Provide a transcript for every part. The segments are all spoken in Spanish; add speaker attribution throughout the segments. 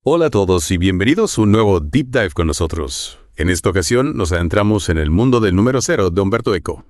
Speaker 1: Hola a todos y bienvenidos a un nuevo Deep Dive con nosotros. En esta ocasión nos adentramos en el mundo del número cero de Umberto Eco.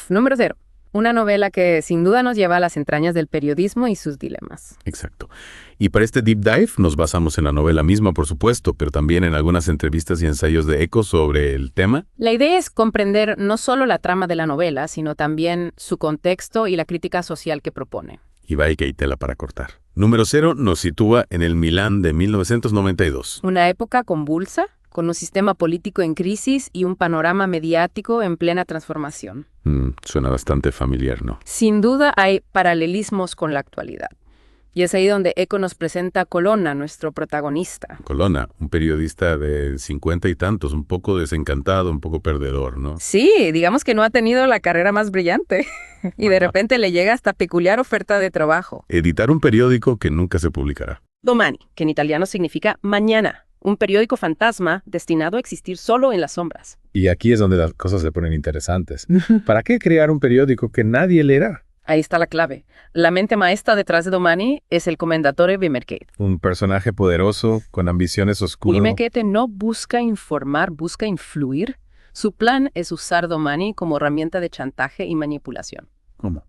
Speaker 2: Número cero. Una novela que sin duda nos lleva a las entrañas del periodismo y sus dilemas.
Speaker 1: Exacto. Y para este Deep Dive nos basamos en la novela misma, por supuesto, pero también en algunas entrevistas y ensayos de Eco sobre el tema.
Speaker 2: La idea es comprender no solo la trama de la novela, sino también su contexto y la crítica social que propone.
Speaker 1: Y vaya que hay tela para cortar. Número cero nos sitúa en el Milán de 1992.
Speaker 2: Una época convulsa, con un sistema político en crisis y un panorama mediático en plena transformación.
Speaker 1: Suena bastante familiar, ¿no?
Speaker 2: Sin duda hay paralelismos con la actualidad. Y es ahí donde Eco nos presenta a Colonna, nuestro protagonista.
Speaker 1: Colonna, un periodista de 50 y tantos, un poco desencantado, un poco perdedor, ¿no?
Speaker 2: Sí, digamos que no ha tenido la carrera más brillante. Y de repente le llega esta peculiar oferta de trabajo.
Speaker 1: Editar un periódico que nunca se publicará.
Speaker 2: Domani, que en italiano significa mañana. Un periódico fantasma destinado a existir solo en las sombras.
Speaker 3: Y aquí es donde las cosas se ponen interesantes. ¿Para qué crear un periódico que nadie leerá?
Speaker 2: Ahí está la clave. La mente maestra detrás de Domani es el Commendatore Vimercate.
Speaker 3: Un personaje poderoso, con ambiciones oscuras.
Speaker 2: Vimercate no busca informar, busca influir. Su plan es usar Domani como herramienta de chantaje y manipulación.
Speaker 3: ¿Cómo?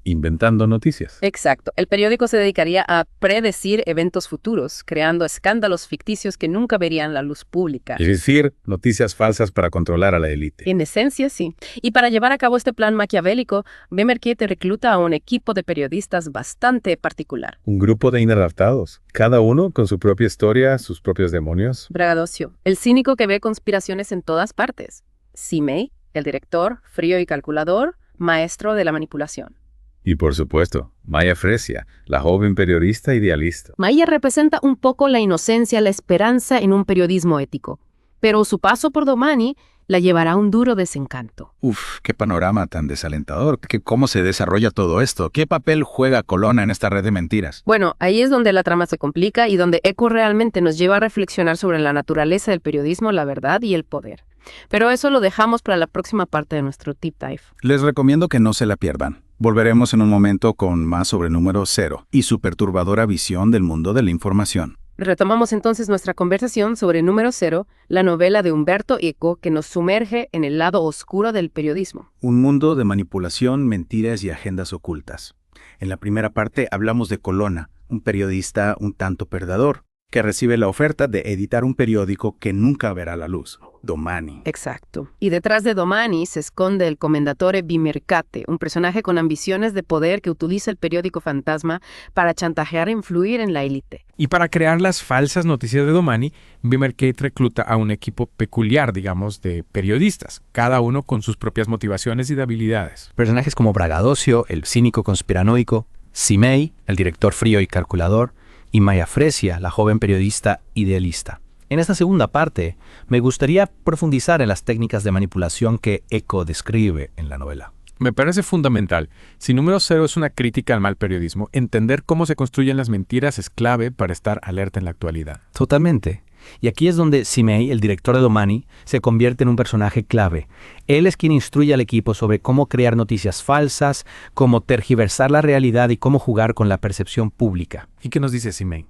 Speaker 3: Inventando noticias.
Speaker 2: Exacto. El periódico se dedicaría a predecir eventos futuros, creando escándalos ficticios que nunca verían la luz pública.
Speaker 3: Es decir, noticias falsas para controlar a la élite.
Speaker 2: En esencia, sí. Y para llevar a cabo este plan maquiavélico, Vimercate recluta a un equipo de periodistas bastante particular.
Speaker 3: Un grupo de inadaptados, cada uno con su propia historia, sus propios demonios.
Speaker 2: Braggadocio, el cínico que ve conspiraciones en todas partes. Cimei, el director, frío y calculador, maestro de la manipulación.
Speaker 3: Y por supuesto, Maya Fresia, la joven periodista idealista.
Speaker 2: Maya representa un poco la inocencia, la esperanza en un periodismo ético. Pero su paso por Domani la llevará a un duro desencanto.
Speaker 4: Qué panorama tan desalentador. ¿Cómo se desarrolla todo esto? ¿Qué papel juega Colonna en esta red de mentiras?
Speaker 2: Bueno, ahí es donde la trama se complica y donde Eco realmente nos lleva a reflexionar sobre la naturaleza del periodismo, la verdad y el poder. Pero eso lo dejamos para la próxima parte de nuestro Deep Dive.
Speaker 4: Les recomiendo que no se la pierdan. Volveremos en un momento con más sobre número cero y su perturbadora visión del mundo de la información.
Speaker 2: Retomamos entonces nuestra conversación sobre Número cero, la novela de Umberto Eco que nos sumerge en el lado oscuro del periodismo.
Speaker 4: Un mundo de manipulación, mentiras y agendas ocultas. En la primera parte hablamos de Colonna, un periodista un tanto perdedor, que recibe la oferta de editar un periódico que nunca verá la luz, Domani.
Speaker 2: Exacto. Y detrás de Domani se esconde el Commendatore Vimercate, un personaje con ambiciones de poder que utiliza el periódico fantasma para chantajear e influir en la élite.
Speaker 5: Y para crear las falsas noticias de Domani, Vimercate recluta a un equipo peculiar, digamos, de periodistas, cada uno con sus propias motivaciones y habilidades.
Speaker 6: Personajes como Braggadocio, el cínico conspiranoico, Cimei, el director frío y calculador, y Maya Fresia, la joven periodista idealista. En esta segunda parte, me gustaría profundizar en las técnicas de manipulación que Eco describe en la novela.
Speaker 5: Me parece fundamental. Si Número cero es una crítica al mal periodismo, entender cómo se construyen las mentiras es clave para estar alerta en la actualidad.
Speaker 6: Totalmente. Y aquí es donde Cimei, el director de Domani, se convierte en un personaje clave. Él es quien instruye al equipo sobre cómo crear noticias falsas, cómo tergiversar la realidad y cómo jugar con la percepción pública.
Speaker 5: ¿Y qué nos dice Cimei?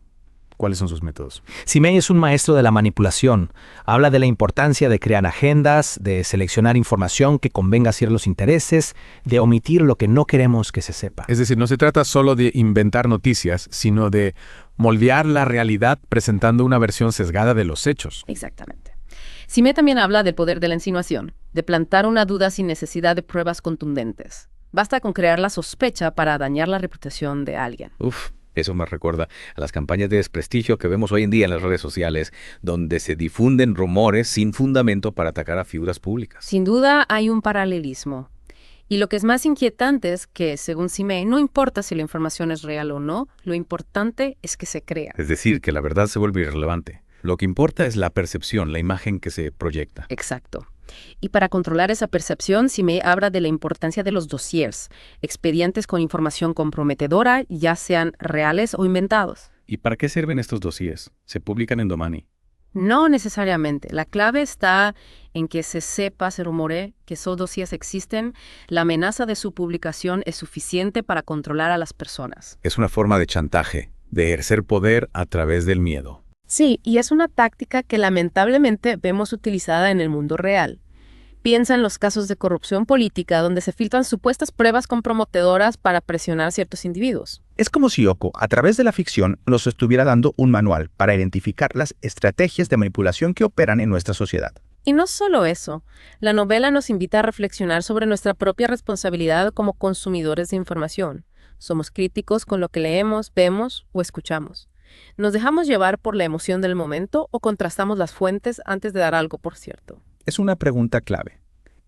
Speaker 5: ¿Cuáles son sus métodos?
Speaker 6: Cimei es un maestro de la manipulación. Habla de la importancia de crear agendas, de seleccionar información que convenga a ciertos intereses, de omitir lo que no queremos que se sepa.
Speaker 5: Es decir, no se trata solo de inventar noticias, sino de moldear la realidad presentando una versión sesgada de los hechos.
Speaker 2: Exactamente. Cimei también habla del poder de la insinuación, de plantar una duda sin necesidad de pruebas contundentes. Basta con crear la sospecha para dañar la reputación de alguien.
Speaker 7: Eso me recuerda a las campañas de desprestigio que vemos hoy en día en las redes sociales, donde se difunden rumores sin fundamento para atacar a figuras públicas.
Speaker 2: Sin duda hay un paralelismo. Y lo que es más inquietante es que, según Cimei, no importa si la información es real o no, lo importante es que se crea.
Speaker 7: Es decir, que la verdad se vuelve irrelevante. Lo que importa es la percepción, la imagen que se proyecta.
Speaker 2: Exacto. Y para controlar esa percepción, Cimei habla de la importancia de los dossiers, expedientes con información comprometedora, ya sean reales o inventados.
Speaker 7: ¿Y para qué sirven estos dossiers? ¿Se publican en Domani?
Speaker 2: No necesariamente. La clave está en que se sepa, se rumore, que esos dossiers existen. La amenaza de su publicación es suficiente para controlar a las personas.
Speaker 7: Es una forma de chantaje, de ejercer poder a través del miedo.
Speaker 2: Sí, y es una táctica que lamentablemente vemos utilizada en el mundo real. Piensa en los casos de corrupción política donde se filtran supuestas pruebas comprometedoras para presionar a ciertos individuos.
Speaker 8: Es como si Eco, a través de la ficción, nos estuviera dando un manual para identificar las estrategias de manipulación que operan en nuestra sociedad.
Speaker 2: Y no solo eso, la novela nos invita a reflexionar sobre nuestra propia responsabilidad como consumidores de información. Somos críticos con lo que leemos, vemos o escuchamos. ¿Nos dejamos llevar por la emoción del momento o contrastamos las fuentes antes de dar algo por cierto?
Speaker 8: Es una pregunta clave.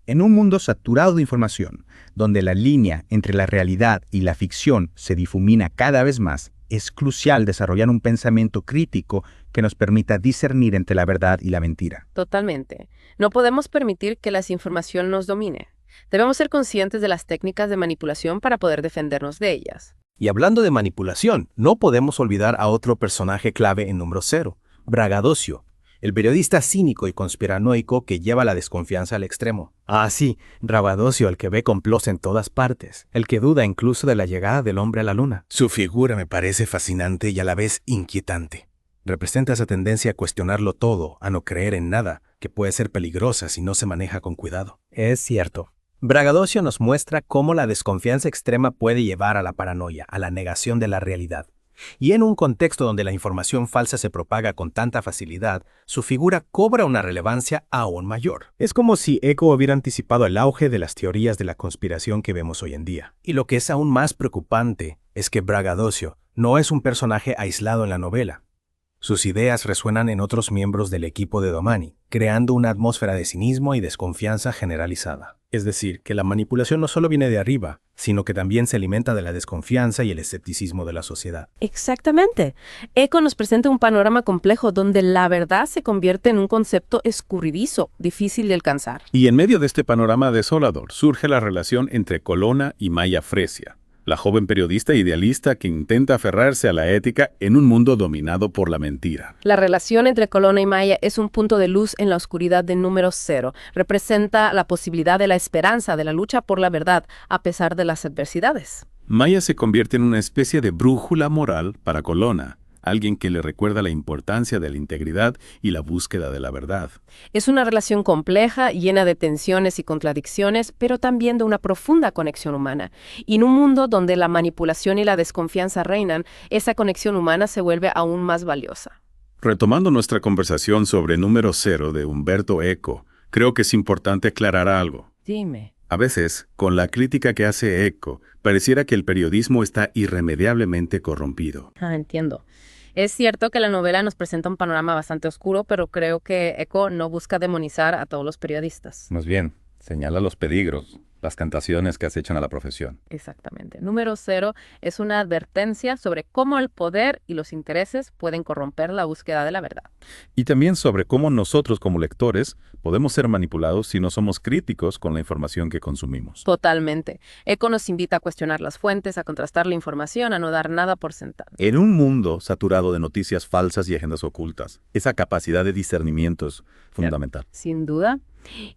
Speaker 8: En un mundo saturado de información, donde la línea entre la realidad y la ficción se difumina cada vez más, es crucial desarrollar un pensamiento crítico que nos permita discernir entre la verdad y la mentira.
Speaker 2: Totalmente. No podemos permitir que la desinformación nos domine. Debemos ser conscientes de las técnicas de manipulación para poder defendernos de ellas.
Speaker 6: Y hablando de manipulación, no podemos olvidar a otro personaje clave en número 0, Braggadocio, el periodista cínico y conspiranoico que lleva la desconfianza al extremo. Ah, sí, Braggadocio, el que ve complots en todas partes, el que duda incluso de la llegada del hombre a la luna.
Speaker 4: Su figura me parece fascinante y a la vez inquietante. Representa esa tendencia a cuestionarlo todo, a no creer en nada, que puede ser peligrosa si no se maneja con cuidado.
Speaker 6: Es cierto. Braggadocio nos muestra cómo la desconfianza extrema puede llevar a la paranoia, a la negación de la realidad. Y en un contexto donde la información falsa se propaga con tanta facilidad, su figura cobra una relevancia aún mayor.
Speaker 4: Es como si Eco hubiera anticipado el auge de las teorías de la conspiración que vemos hoy en día.
Speaker 6: Y lo que es aún más preocupante es que Braggadocio no es un personaje aislado en la novela. Sus ideas resuenan en otros miembros del equipo de Domani, creando una atmósfera de cinismo y desconfianza generalizada.
Speaker 4: Es decir, que la manipulación no solo viene de arriba, sino que también se alimenta de la desconfianza y el escepticismo de la sociedad.
Speaker 2: Exactamente. Eco nos presenta un panorama complejo donde la verdad se convierte en un concepto escurridizo, difícil de alcanzar.
Speaker 1: Y en medio de este panorama desolador surge la relación entre Colonna y Maya Fresia, la joven periodista idealista que intenta aferrarse a la ética en un mundo dominado por la mentira.
Speaker 2: La relación entre Colonna y Maya es un punto de luz en la oscuridad de número 0. Representa la posibilidad de la esperanza, de la lucha por la verdad, a pesar de las adversidades.
Speaker 1: Maya se convierte en una especie de brújula moral para Colonna, alguien que le recuerda la importancia de la integridad y la búsqueda de la verdad.
Speaker 2: Es una relación compleja, llena de tensiones y contradicciones, pero también de una profunda conexión humana. Y en un mundo donde la manipulación y la desconfianza reinan, esa conexión humana se vuelve aún más valiosa.
Speaker 1: Retomando nuestra conversación sobre número 0 de Umberto Eco, creo que es importante aclarar algo.
Speaker 2: Dime.
Speaker 1: A veces, con la crítica que hace Eco, pareciera que el periodismo está irremediablemente corrompido.
Speaker 2: Entiendo. Es cierto que la novela nos presenta un panorama bastante oscuro, pero creo que Eco no busca demonizar a todos los periodistas.
Speaker 3: Más bien, señala los peligros, las tentaciones que acechan a la profesión.
Speaker 2: Exactamente. Número 0 es una advertencia sobre cómo el poder y los intereses pueden corromper la búsqueda de la verdad.
Speaker 3: Y también sobre cómo nosotros como lectores podemos ser manipulados si no somos críticos con la información que consumimos.
Speaker 2: Totalmente. Eco nos invita a cuestionar las fuentes, a contrastar la información, a no dar nada por sentado.
Speaker 1: En un mundo saturado de noticias falsas y agendas ocultas, esa capacidad de discernimiento es fundamental.
Speaker 2: Sin duda.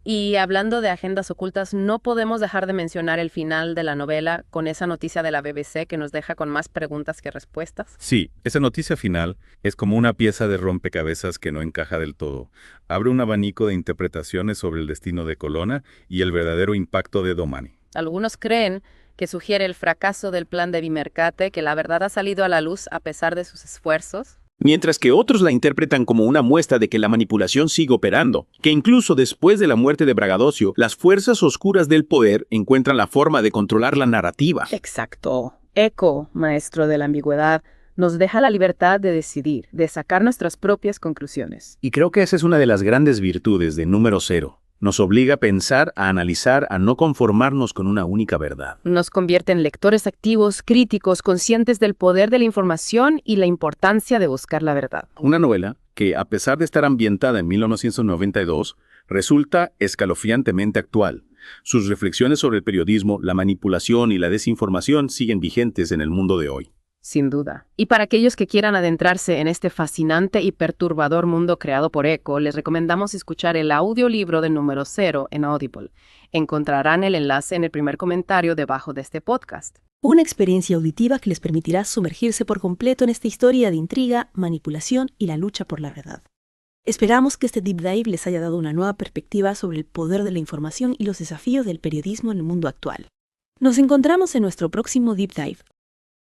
Speaker 2: Y hablando de agendas ocultas, no podemos dejar de mencionar el final de la novela con esa noticia de la BBC que nos deja con más preguntas que respuestas.
Speaker 1: Sí, esa noticia final es como una pieza de rompecabezas que no encaja del todo. Abre un abanico de interpretaciones sobre el destino de Colonna y el verdadero impacto de Domani.
Speaker 2: Algunos creen que sugiere el fracaso del plan de Vimercate, que la verdad ha salido a la luz a pesar de sus esfuerzos.
Speaker 9: Mientras que otros la interpretan como una muestra de que la manipulación sigue operando, que incluso después de la muerte de Braggadocio, las fuerzas oscuras del poder encuentran la forma de controlar la narrativa.
Speaker 2: Exacto. Eco, maestro de la ambigüedad, nos deja la libertad de decidir, de sacar nuestras propias conclusiones.
Speaker 9: Y creo que esa es una de las grandes virtudes de número 0. Nos obliga a pensar, a analizar, a no conformarnos con una única verdad.
Speaker 2: Nos convierte en lectores activos, críticos, conscientes del poder de la información y la importancia de buscar la verdad.
Speaker 1: Una novela que, a pesar de estar ambientada en 1992, resulta escalofriantemente actual. Sus reflexiones sobre el periodismo, la manipulación y la desinformación siguen vigentes en el mundo de hoy.
Speaker 2: Sin duda. Y para aquellos que quieran adentrarse en este fascinante y perturbador mundo creado por Eco, les recomendamos escuchar el audiolibro de número 0 en Audible. Encontrarán el enlace en el primer comentario debajo de este podcast.
Speaker 10: Una experiencia auditiva que les permitirá sumergirse por completo en esta historia de intriga, manipulación y la lucha por la verdad. Esperamos que este Deep Dive les haya dado una nueva perspectiva sobre el poder de la información y los desafíos del periodismo en el mundo actual. Nos encontramos en nuestro próximo Deep Dive.